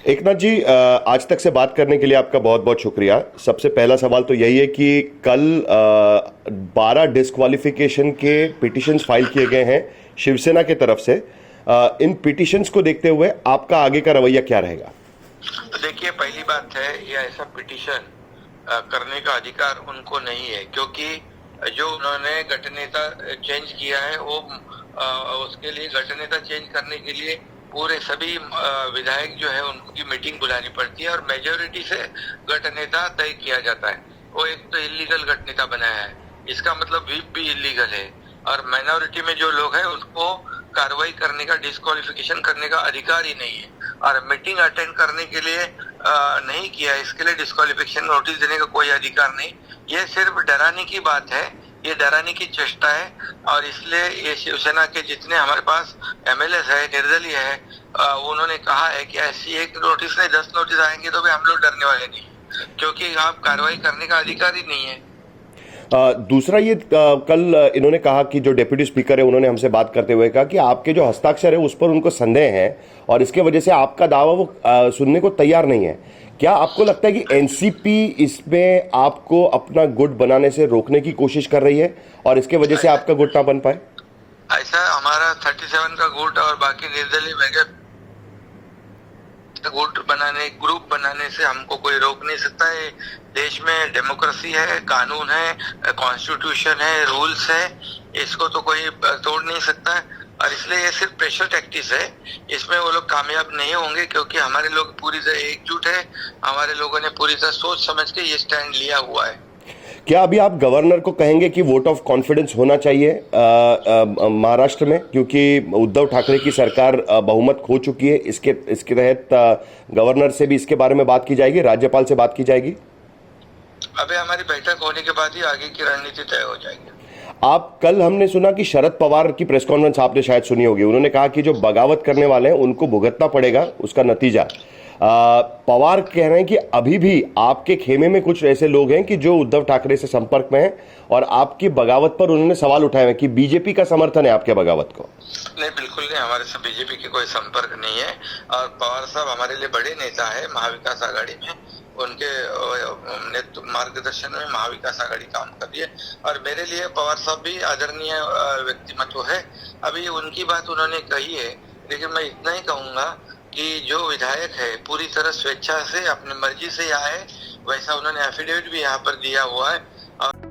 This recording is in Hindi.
एकनाथ जी, आज तक से बात करने के लिए आपका बहुत बहुत शुक्रिया। सबसे पहला सवाल तो यही है कि कल 12 डिस्क्वालिफिकेशन के पिटिशंस फाइल किए गए हैं शिवसेना के तरफ से। इन पिटिशंस को देखते हुए आपका आगे का रवैया क्या रहेगा? देखिए, पहली बात है, ये ऐसा पिटिशन करने का अधिकार उनको नहीं है, क्योंकि जो उन्होंने गठनेता चेंज किया है वो उसके लिए गठनेता चेंज करने के लिए पूरे सभी विधायक जो है उनकी मीटिंग बुलानी पड़ती है और मेजोरिटी से गठनेता तय किया जाता है। वो एक तो इलीगल गठनेता बनाया है, इसका मतलब व्हिप भी इलीगल है और माइनॉरिटी में जो लोग हैं उसको कार्रवाई करने का, डिस्क्वालिफिकेशन करने का अधिकार ही नहीं है और मीटिंग अटेंड करने के लिए नहीं किया, इसके लिए डिस्क्वालिफिकेशन नोटिस देने का कोई अधिकार नहीं। ये सिर्फ डराने की बात है, ये डराने की चेष्टा है और इसलिए ये शिवसेना के जितने हमारे पास एमएलए है, निर्दलीय है, उन्होंने कहा है कि ऐसी एक नोटिस नहीं 10 नोटिस आएंगे तो भी हम लोग डरने वाले नहीं, क्योंकि आप कार्रवाई करने का अधिकार ही नहीं है। दूसरा ये कल इन्होंने कहा कि जो डेप्यूटी स्पीकर है उन्होंने हमसे बात करते हुए कहा कि आपके जो हस्ताक्षर है उस पर उनको संदेह है और इसके वजह से आपका दावा वो सुनने को तैयार नहीं है। क्या आपको लगता है कि एनसीपी इसमें आपको अपना गुट बनाने से रोकने की कोशिश कर रही है और इसके वजह से आपका गुट ना बन पाए? ऐसा हमारा 37 का गुट और बाकी निर्दलीय मेजर गुट बनाने, ग्रुप बनाने से हमको कोई रोक नहीं सकता है। देश में डेमोक्रेसी है, कानून है, कॉन्स्टिट्यूशन है, रूल्स है, इसको तो कोई तोड़ नहीं सकता है और इसलिए ये सिर्फ प्रेशर टैक्टिस है। इसमें वो लोग कामयाब नहीं होंगे क्योंकि हमारे लोग पूरी तरह एकजुट है, हमारे लोगों ने पूरी तरह सोच समझ के ये स्टैंड लिया हुआ है। क्या अभी आप गवर्नर को कहेंगे कि वोट ऑफ कॉन्फिडेंस होना चाहिए महाराष्ट्र में, क्योंकि उद्धव ठाकरे की सरकार बहुमत खो चुकी है? इसके तहत गवर्नर से भी इसके बारे में बात की जाएगी, राज्यपाल से बात की जाएगी? अभी हमारी बैठक होने के बाद ही आगे की रणनीति तय हो जाएगी। आप कल हमने सुना कि शरद पवार की प्रेस कॉन्फ्रेंस आपने शायद सुनी होगी, उन्होंने कहा कि जो बगावत करने वाले हैं उनको भुगतना पड़ेगा उसका नतीजा। पवार कह रहे हैं कि अभी भी आपके खेमे में कुछ ऐसे लोग हैं कि जो उद्धव ठाकरे से संपर्क में हैं और आपकी बगावत पर उन्होंने सवाल उठाए हैं कि बीजेपी का समर्थन है आपके बगावत को। नहीं, बिल्कुल नहीं, हमारे से बीजेपी की कोई संपर्क नहीं है और पवार साहब हमारे लिए बड़े नेता है महाविकास आघाड़ी में, उनके मार्गदर्शन में महाविकास आघाड़ी काम कर रही है और मेरे लिए पवार साहब भी आदरणीय व्यक्तिमत्व है। अभी उनकी बात उन्होंने कही है, लेकिन मैं इतना ही कहूंगा कि जो विधायक है पूरी तरह स्वेच्छा से अपनी मर्जी से आए, वैसा उन्होंने एफिडेविट भी यहाँ पर दिया हुआ है और